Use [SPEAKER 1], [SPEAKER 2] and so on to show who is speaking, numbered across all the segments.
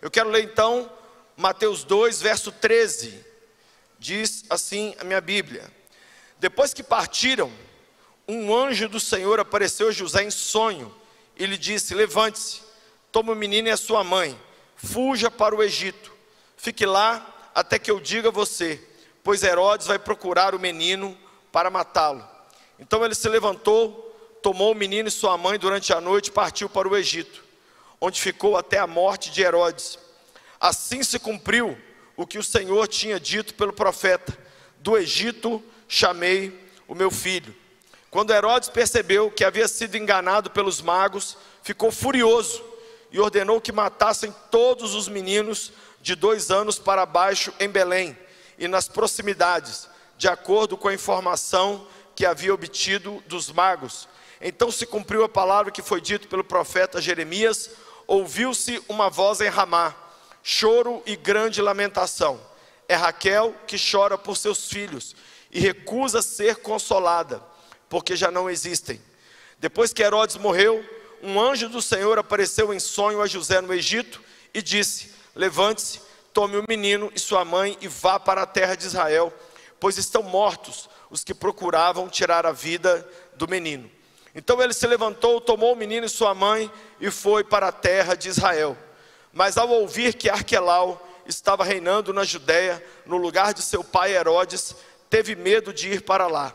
[SPEAKER 1] Eu quero ler então Mateus 2, verso 13. Diz assim a minha Bíblia: depois que partiram, um anjo do Senhor apareceu a José em sonho e lhe disse: levante-se, tome o menino e a sua mãe, fuja para o Egito, fique lá até que eu diga a você, pois Herodes vai procurar o menino para matá-lo. Então ele se levantou, tomou o menino e sua mãe durante a noite e partiu para o Egito, onde ficou até a morte de Herodes. Assim se cumpriu o que o Senhor tinha dito pelo profeta: do Egito chamei o meu filho. Quando Herodes percebeu que havia sido enganado pelos magos, ficou furioso e ordenou que matassem todos os meninos de 2 anos para baixo em Belém e nas proximidades, de acordo com a informação que havia obtido dos magos. Então se cumpriu a palavra que foi dita pelo profeta Jeremias: ouviu-se uma voz em Ramá, choro e grande lamentação. É Raquel que chora por seus filhos e recusa ser consolada, porque já não existem. Depois que Herodes morreu, um anjo do Senhor apareceu em sonho a José no Egito e disse: levante-se, tome o menino e sua mãe e vá para a terra de Israel, pois estão mortos os que procuravam tirar a vida do menino. Então ele se levantou, tomou o menino e sua mãe e foi para a terra de Israel. Mas ao ouvir que Arquelau estava reinando na Judéia, no lugar de seu pai Herodes, teve medo de ir para lá.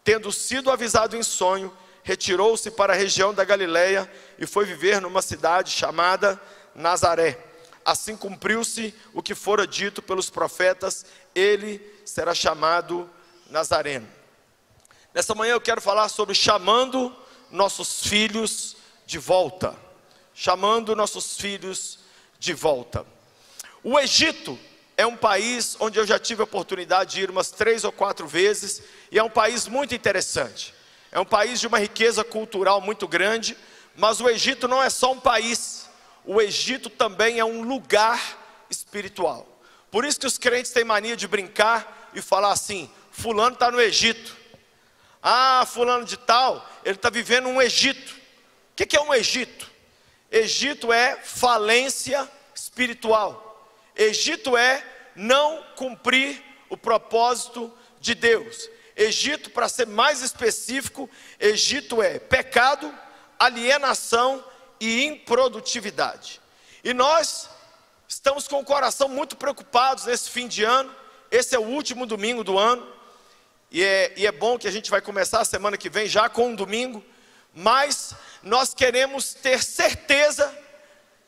[SPEAKER 1] Tendo sido avisado em sonho, retirou-se para a região da Galileia e foi viver numa cidade chamada Nazaré. Assim cumpriu-se o que fora dito pelos profetas: ele será chamado Nazareno. Nessa manhã eu quero falar sobre chamando nossos filhos de volta. Chamando nossos filhos de volta. O Egito é um país onde eu já tive a oportunidade de ir umas 3 ou 4 vezes, e é um país muito interessante. É um país de uma riqueza cultural muito grande, mas o Egito não é só um país, o Egito também é um lugar espiritual. Por isso que os crentes têm mania de brincar e falar assim: fulano está no Egito. Ah, fulano de tal, ele está vivendo um Egito. O que é um Egito? Egito é falência espiritual. Egito é não cumprir o propósito de Deus. Egito, para ser mais específico, Egito é pecado, alienação e improdutividade. E nós estamos com o coração muito preocupados nesse fim de ano. Esse é o último domingo do ano. E é bom que a gente vai começar a semana que vem já com um domingo. Mas nós queremos ter certeza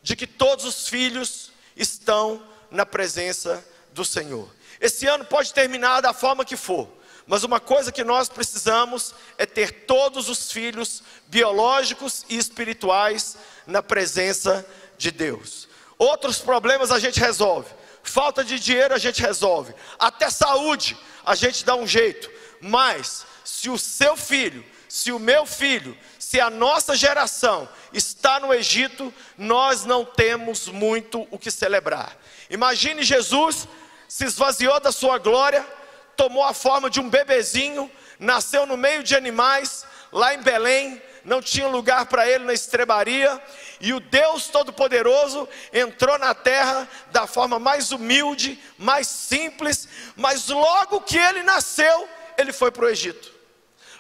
[SPEAKER 1] de que todos os filhos estão na presença do Senhor. Esse ano pode terminar da forma que for, mas uma coisa que nós precisamos é ter todos os filhos biológicos e espirituais na presença de Deus. Outros problemas a gente resolve, falta de dinheiro a gente resolve, até saúde a gente dá um jeito. Mas se o seu filho, se o meu filho, se a nossa geração está no Egito, nós não temos muito o que celebrar. Imagine Jesus se esvaziou da sua glória, tomou a forma de um bebezinho, nasceu no meio de animais, lá em Belém, não tinha lugar para ele na estrebaria, e o Deus Todo-Poderoso entrou na terra da forma mais humilde, mais simples, mas logo que ele nasceu, ele foi para o Egito.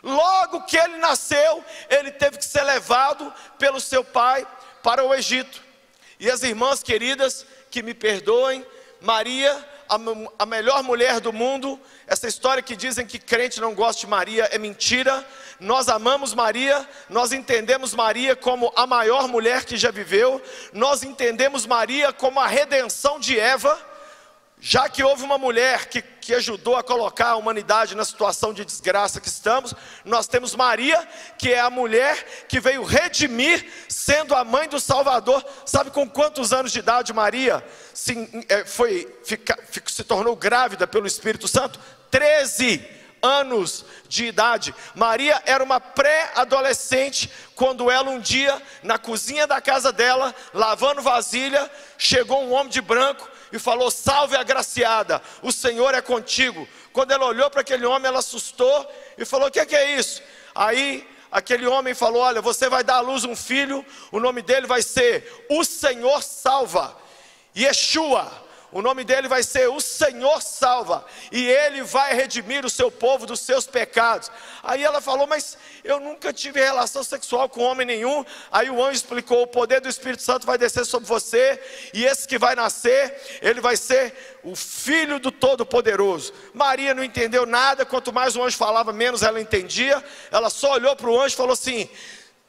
[SPEAKER 1] Logo que ele nasceu, ele teve que ser levado pelo seu pai para o Egito. E as irmãs queridas, que me perdoem, Maria, a melhor mulher do mundo, essa história que dizem que crente não gosta de Maria é mentira. Nós amamos Maria, nós entendemos Maria como a maior mulher que já viveu, nós entendemos Maria como a redenção de Eva. Já que houve uma mulher que ajudou a colocar a humanidade na situação de desgraça que estamos, nós temos Maria, que é a mulher que veio redimir, sendo a mãe do Salvador. Sabe com quantos anos de idade Maria se tornou grávida pelo Espírito Santo? 13 anos de idade. Maria era uma pré-adolescente, quando ela um dia, na cozinha da casa dela, lavando vasilha, chegou um homem de branco e falou: salve agraciada, o Senhor é contigo. Quando ela olhou para aquele homem, ela assustou e falou: o que é isso? Aí aquele homem falou: olha, você vai dar à luz um filho, o nome dele vai ser O Senhor Salva. Yeshua. O nome dele vai ser o Senhor salva, e ele vai redimir o seu povo dos seus pecados. Aí ela falou, mas eu nunca tive relação sexual com homem nenhum. Aí o anjo explicou, o poder do Espírito Santo vai descer sobre você, e esse que vai nascer, ele vai ser o filho do Todo-Poderoso. Maria não entendeu nada, quanto mais o anjo falava, menos ela entendia. Ela só olhou para o anjo e falou assim,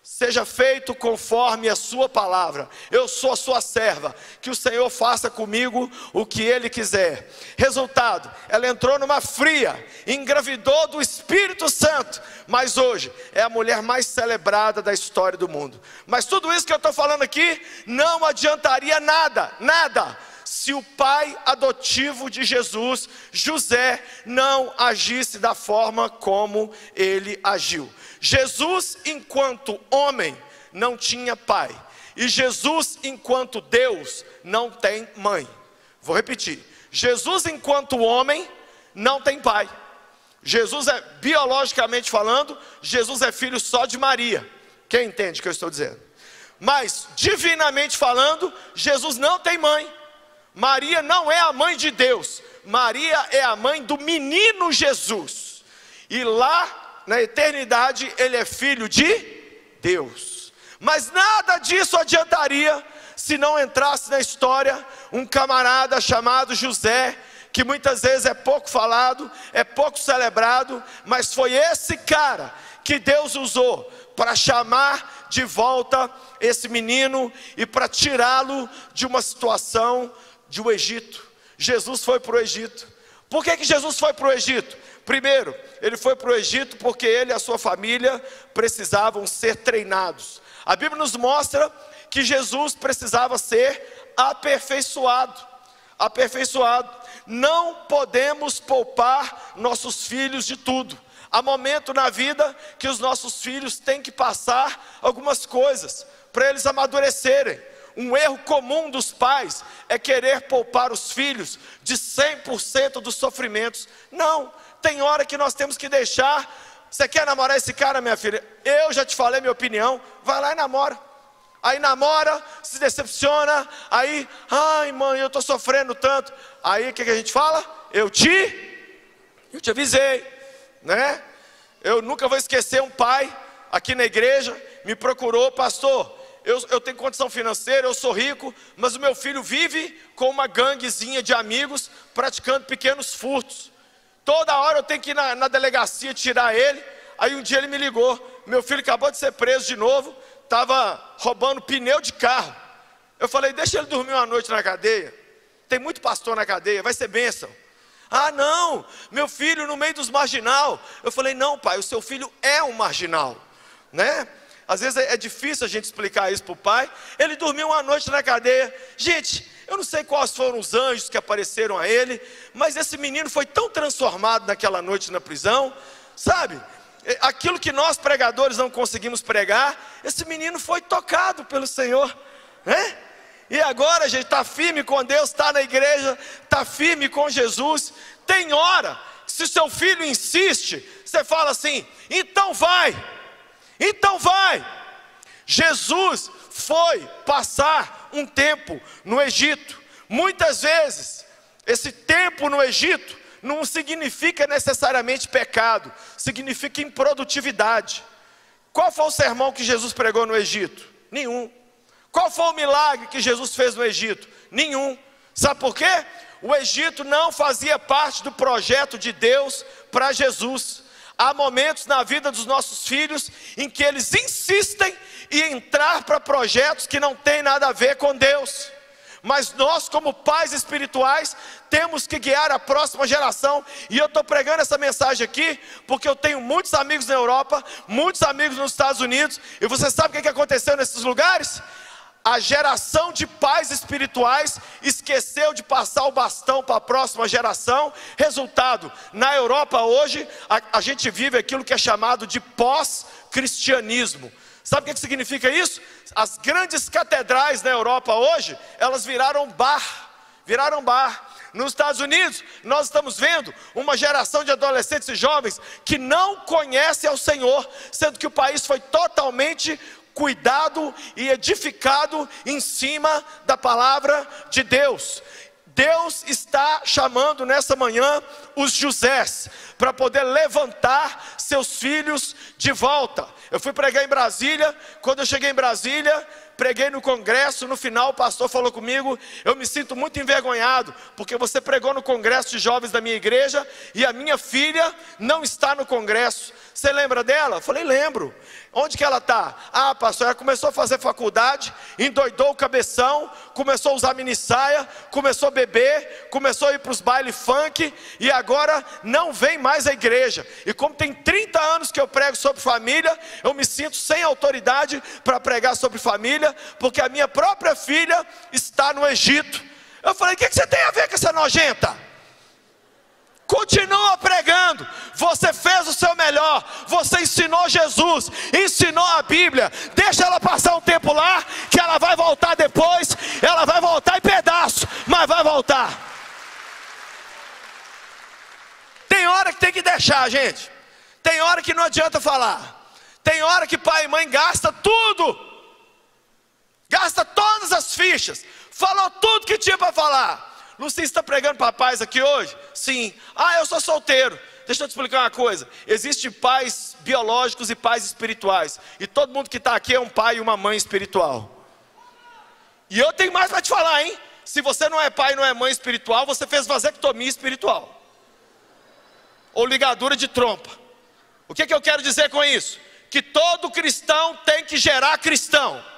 [SPEAKER 1] seja feito conforme a sua palavra, eu sou a sua serva, que o Senhor faça comigo o que Ele quiser. Resultado, ela entrou numa fria, engravidou do Espírito Santo, mas hoje é a mulher mais celebrada da história do mundo. Mas tudo isso que eu estou falando aqui, não adiantaria nada, se o pai adotivo de Jesus, José, não agisse da forma como ele agiu. Jesus, enquanto homem, não tinha pai, e Jesus, enquanto Deus, não tem mãe. Vou repetir, Jesus, enquanto homem, não tem pai. Jesus é, biologicamente falando, Jesus é filho só de Maria. Quem entende o que eu estou dizendo? Mas, divinamente falando, Jesus não tem mãe. Maria não é a mãe de Deus, Maria é a mãe do menino Jesus, e lá na eternidade ele é filho de Deus. Mas nada disso adiantaria se não entrasse na história um camarada chamado José, que muitas vezes é pouco falado, é pouco celebrado, mas foi esse cara que Deus usou para chamar de volta esse menino e para tirá-lo de uma situação de o Egito. Jesus foi para o Egito. Por que Jesus foi para o Egito? Primeiro, ele foi para o Egito porque ele e a sua família precisavam ser treinados. A Bíblia nos mostra que Jesus precisava ser aperfeiçoado. Não podemos poupar nossos filhos de tudo. Há momento na vida que os nossos filhos têm que passar algumas coisas para eles amadurecerem. Um erro comum dos pais é querer poupar os filhos de 100% dos sofrimentos. Não, tem hora que nós temos que deixar. Você quer namorar esse cara, minha filha? Eu já te falei minha opinião, vai lá e namora. Aí namora, se decepciona, aí, ai mãe, eu estou sofrendo tanto. Aí o que a gente fala? Eu te avisei, né? Eu nunca vou esquecer, um pai aqui na igreja me procurou, pastor, eu tenho condição financeira, eu sou rico, mas o meu filho vive com uma ganguezinha de amigos praticando pequenos furtos. Toda hora eu tenho que ir na delegacia tirar ele. Aí um dia ele me ligou, meu filho acabou de ser preso de novo, estava roubando pneu de carro. Eu falei, deixa ele dormir uma noite na cadeia, tem muito pastor na cadeia, vai ser bênção. Ah não, meu filho no meio dos marginal. Eu falei, não pai, o seu filho é um marginal, né? Às vezes é difícil a gente explicar isso para o pai. Ele dormiu uma noite na cadeia. Gente, eu não sei quais foram os anjos que apareceram a ele, mas esse menino foi tão transformado naquela noite na prisão, sabe? Aquilo que nós pregadores não conseguimos pregar, esse menino foi tocado pelo Senhor, né? E agora a gente está firme com Deus, está na igreja, está firme com Jesus. Tem hora, se seu filho insiste, você fala assim, então vai. Jesus foi passar um tempo no Egito. Muitas vezes, esse tempo no Egito não significa necessariamente pecado, significa improdutividade. Qual foi o sermão que Jesus pregou no Egito? Nenhum. Qual foi o milagre que Jesus fez no Egito? Nenhum. Sabe por quê? O Egito não fazia parte do projeto de Deus para Jesus. Há momentos na vida dos nossos filhos em que eles insistem em entrar para projetos que não tem nada a ver com Deus. Mas nós, como pais espirituais, temos que guiar a próxima geração. E eu estou pregando essa mensagem aqui porque eu tenho muitos amigos na Europa, muitos amigos nos Estados Unidos. E você sabe o que aconteceu nesses lugares? A geração de pais espirituais esqueceu de passar o bastão para a próxima geração. Resultado, na Europa hoje, a gente vive aquilo que é chamado de pós-cristianismo. Sabe o que significa isso? As grandes catedrais na Europa hoje, elas viraram bar. Nos Estados Unidos, nós estamos vendo uma geração de adolescentes e jovens que não conhecem ao Senhor, sendo que o país foi totalmente cuidado e edificado em cima da palavra de Deus. Deus está chamando nessa manhã os Josés para poder levantar seus filhos de volta. Eu fui pregar em Brasília. Quando eu cheguei em Brasília, preguei no congresso. No final o pastor falou comigo: eu me sinto muito envergonhado, porque você pregou no congresso de jovens da minha igreja e a minha filha não está no congresso. Você lembra dela? Eu falei: lembro. Onde que ela está? Ah, pastor, ela começou a fazer faculdade, endoidou o cabeção, começou a usar mini saia, começou a beber, começou a ir para os bailes funk, e agora não vem mais à igreja. E como tem 30 anos que eu prego sobre família, eu me sinto sem autoridade para pregar sobre família, porque a minha própria filha está no Egito. Eu falei: o que você tem a ver com essa nojenta? Continua pregando. Você fez o seu melhor. Você ensinou Jesus, ensinou a Bíblia. Deixa ela passar um tempo lá, que ela vai voltar depois. Ela vai voltar em pedaço, mas vai voltar. Tem hora que tem que deixar, gente. Tem hora que não adianta falar. Tem hora que pai e mãe gasta tudo, gasta todas as fichas, falou tudo que tinha para falar. Luci está pregando para pais aqui hoje? Sim. Ah, eu sou solteiro. Deixa eu te explicar uma coisa. Existem pais biológicos e pais espirituais. E todo mundo que está aqui é um pai e uma mãe espiritual. E eu tenho mais para te falar, hein? Se você não é pai e não é mãe espiritual, você fez vasectomia espiritual. Ou ligadura de trompa. O que eu quero dizer com isso? Que todo cristão tem que gerar cristão.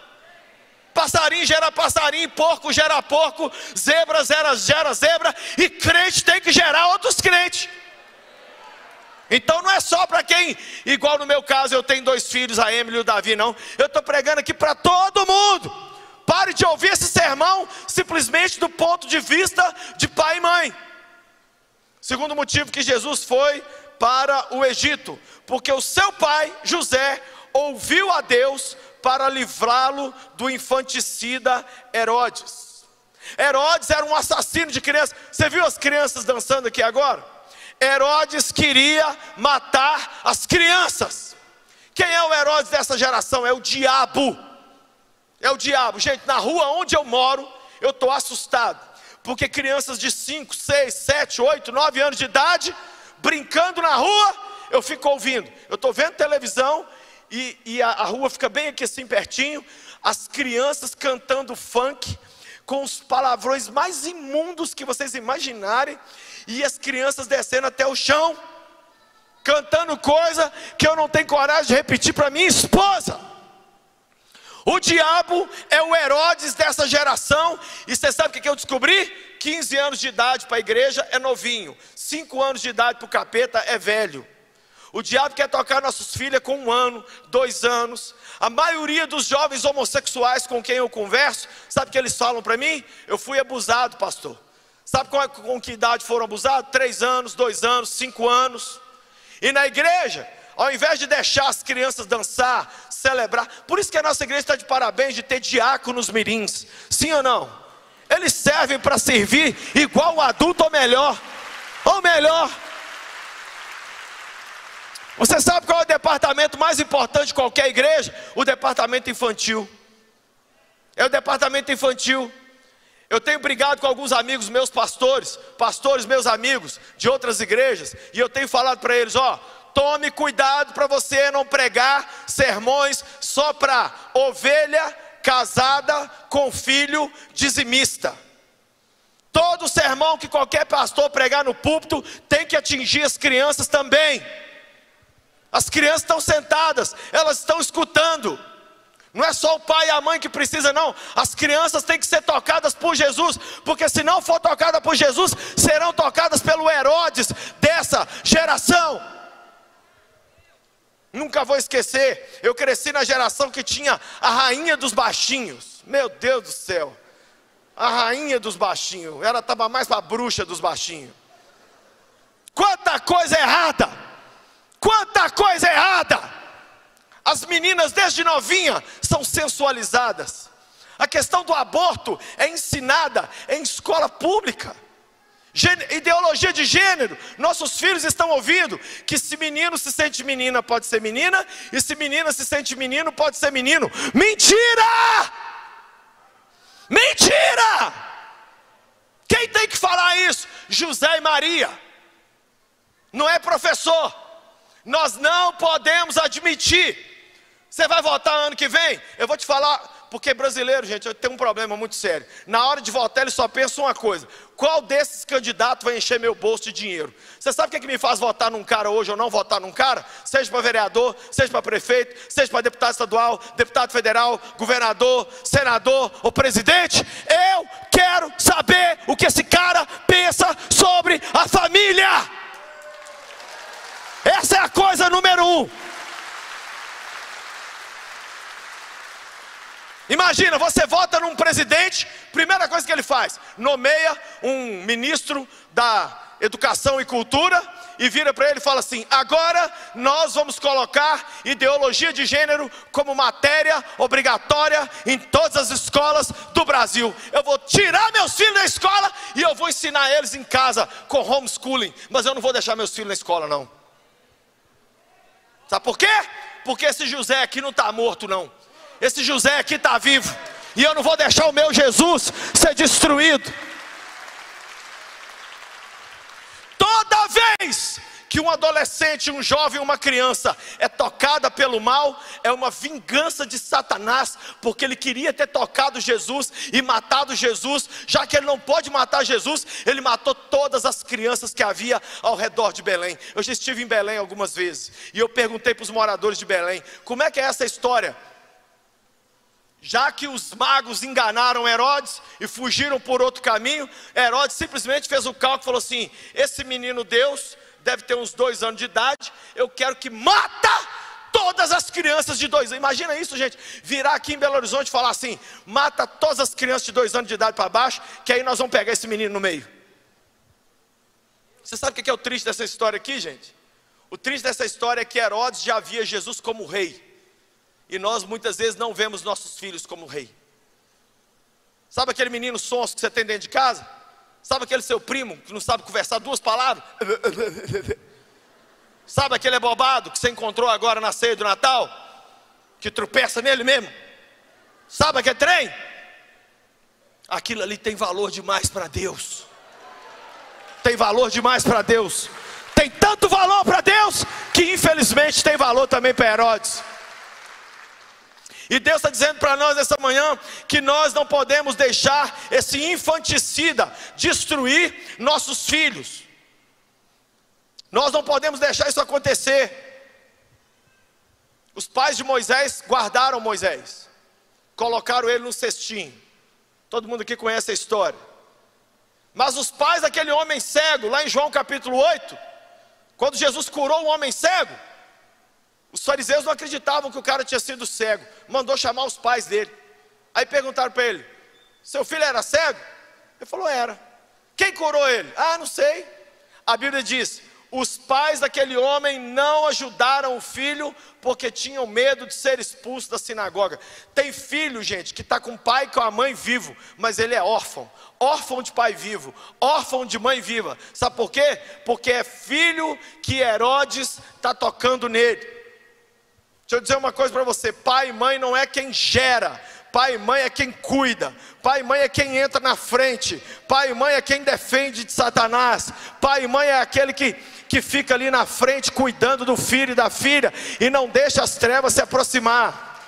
[SPEAKER 1] Passarinho gera passarinho, porco gera porco, zebra gera zebra, e crente tem que gerar outros crentes. Então não é só para quem, igual no meu caso, eu tenho 2 filhos, a Emily e o Davi, não. Eu estou pregando aqui para todo mundo. Pare de ouvir esse sermão simplesmente do ponto de vista de pai e mãe. Segundo motivo que Jesus foi para o Egito, porque o seu pai, José, ouviu a Deus para livrá-lo do infanticida Herodes. Herodes era um assassino de crianças. Você viu as crianças dançando aqui agora? Herodes queria matar as crianças. Quem é o Herodes dessa geração? É o diabo. É o diabo. Gente, na rua onde eu moro, eu estou assustado, porque crianças de 5, 6, 7, 8, 9 anos de idade, brincando na rua, eu fico ouvindo. Eu estou vendo televisão, e a rua fica bem aqui assim pertinho, as crianças cantando funk, com os palavrões mais imundos que vocês imaginarem, e as crianças descendo até o chão, cantando coisa que eu não tenho coragem de repetir para minha esposa. O diabo é o Herodes dessa geração. E você sabe o que eu descobri? 15 anos de idade para a igreja é novinho, 5 anos de idade para o capeta é velho. O diabo quer tocar nossos filhos com 1 ano, 2 anos. A maioria dos jovens homossexuais com quem eu converso, sabe o que eles falam para mim? Eu fui abusado, pastor. Sabe com que idade foram abusados? 3 anos, 2 anos, 5 anos. E na igreja, ao invés de deixar as crianças dançar, celebrar, por isso que a nossa igreja está de parabéns de ter diáconos mirins. Sim ou não? Eles servem para servir igual o adulto ou melhor. Ou melhor. Você sabe qual é o departamento mais importante de qualquer igreja? O departamento infantil. É o departamento infantil. Eu tenho brigado com alguns amigos meus pastores meus amigos de outras igrejas, e eu tenho falado para eles: ó, tome cuidado para você não pregar sermões só para ovelha casada com filho dizimista. Todo sermão que qualquer pastor pregar no púlpito tem que atingir as crianças também. As crianças estão sentadas, elas estão escutando. Não é só o pai e a mãe que precisa, não. As crianças têm que ser tocadas por Jesus, porque se não for tocada por Jesus, serão tocadas pelo Herodes dessa geração. Nunca vou esquecer, eu cresci na geração que tinha a rainha dos baixinhos. Meu Deus do céu, a rainha dos baixinhos. Ela estava mais para a bruxa dos baixinhos. Quanta coisa errada! Quanta coisa errada! As meninas desde novinha são sensualizadas. A questão do aborto é ensinada em escola pública. Ideologia de gênero. Nossos filhos estão ouvindo que se menino se sente menina, pode ser menina, e se menina se sente menino, pode ser menino. Mentira! Mentira! Quem tem que falar isso? José e Maria. Não é professor. Nós não podemos admitir. Você vai votar ano que vem? Eu vou te falar. Porque brasileiro, gente, eu tenho um problema muito sério. Na hora de votar, ele só pensa uma coisa: qual desses candidatos vai encher meu bolso de dinheiro? Você sabe o que é que me faz votar num cara hoje ou não votar num cara? Seja para vereador, seja para prefeito, seja para deputado estadual, deputado federal, governador, senador ou presidente. Eu quero saber o que esse cara pensa sobre a família. Essa é a coisa número 1. Imagina, você vota num presidente, primeira coisa que ele faz, nomeia um ministro da Educação e Cultura e vira para ele e fala assim: agora nós vamos colocar ideologia de gênero como matéria obrigatória em todas as escolas do Brasil. Eu vou tirar meus filhos da escola e eu vou ensinar eles em casa com homeschooling, mas eu não vou deixar meus filhos na escola não. Sabe por quê? Porque esse José aqui não está morto não. Esse José aqui está vivo. E eu não vou deixar o meu Jesus ser destruído. Toda vez que um adolescente, um jovem, uma criança é tocada pelo mal, é uma vingança de Satanás, porque ele queria ter tocado Jesus e matado Jesus. Já que ele não pode matar Jesus, ele matou todas as crianças que havia ao redor de Belém. Eu já estive em Belém algumas vezes e eu perguntei para os moradores de Belém: como é que é essa história? Já que os magos enganaram Herodes e fugiram por outro caminho, Herodes simplesmente fez o cálculo e falou assim: esse menino Deus deve ter uns 2 anos de idade, eu quero que mata todas as crianças de 2 anos. Imagina isso, gente, virar aqui em Belo Horizonte e falar assim: mata todas as crianças de 2 anos de idade para baixo, que aí nós vamos pegar esse menino no meio. Você sabe o que é o triste dessa história aqui, gente? O triste dessa história é que Herodes já via Jesus como rei. E nós muitas vezes não vemos nossos filhos como rei. Sabe aquele menino sonso que você tem dentro de casa? Sabe aquele seu primo que não sabe conversar 2 palavras? Sabe aquele abobado que você encontrou agora na ceia do Natal? Que tropeça nele mesmo? Sabe aquele trem? Aquilo ali tem valor demais para Deus. Tem valor demais para Deus. Tem tanto valor para Deus que infelizmente tem valor também para Herodes. E Deus está dizendo para nós nessa manhã que nós não podemos deixar esse infanticida destruir nossos filhos. Nós não podemos deixar isso acontecer. Os pais de Moisés guardaram Moisés, colocaram ele no cestinho. Todo mundo aqui conhece a história. Mas os pais daquele homem cego, lá em João capítulo 8, quando Jesus curou um homem cego, os fariseus não acreditavam que o cara tinha sido cego. Mandou chamar os pais dele. Aí perguntaram para ele: seu filho era cego? Ele falou: era. Quem curou ele? Ah, não sei. A Bíblia diz: os pais daquele homem não ajudaram o filho porque tinham medo de ser expulso da sinagoga. Tem filho, gente, que está com o pai e com a mãe vivo, mas ele é órfão. Órfão de pai vivo, órfão de mãe viva. Sabe por quê? Porque é filho que Herodes está tocando nele. Deixa eu dizer uma coisa para você: pai e mãe não é quem gera, pai e mãe é quem cuida, pai e mãe é quem entra na frente, pai e mãe é quem defende de Satanás, pai e mãe é aquele que fica ali na frente cuidando do filho e da filha e não deixa as trevas se aproximar.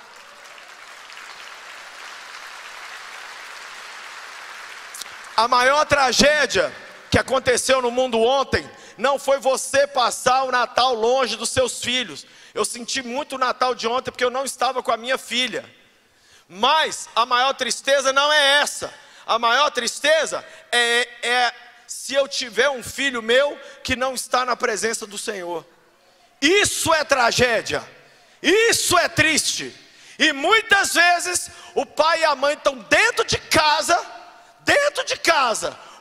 [SPEAKER 1] A maior tragédia que aconteceu no mundo ontem não foi você passar o Natal longe dos seus filhos. Eu senti muito o Natal de ontem porque eu não estava com a minha filha. Mas a maior tristeza não é essa. A maior tristeza é se eu tiver um filho meu que não está na presença do Senhor. Isso é tragédia. Isso é triste. E muitas vezes o pai e a mãe estão dentro de casa.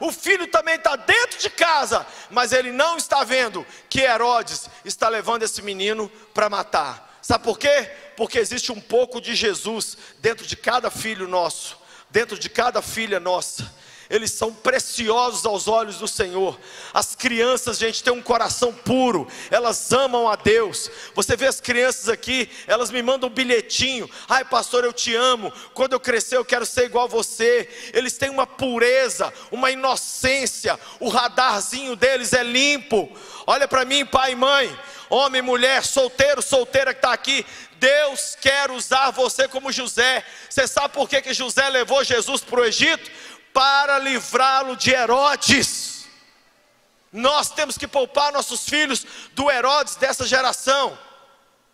[SPEAKER 1] O filho também está dentro de casa, mas ele não está vendo que Herodes está levando esse menino para matar. Sabe por quê? Porque existe um pouco de Jesus dentro de cada filho nosso, dentro de cada filha nossa. eles são preciosos aos olhos do Senhor. As crianças, gente, têm um coração puro, elas amam a Deus. Você vê as crianças aqui, elas me mandam um bilhetinho: ai pastor, eu te amo, quando eu crescer eu quero ser igual a você. Eles têm uma pureza, uma inocência, o radarzinho deles é limpo. Olha para mim, pai e mãe, homem, mulher, solteiro, solteira que está aqui, Deus quer usar você como José. Você sabe por que José levou Jesus para o Egito? Para livrá-lo de Herodes. Nós temos que poupar nossos filhos do Herodes dessa geração.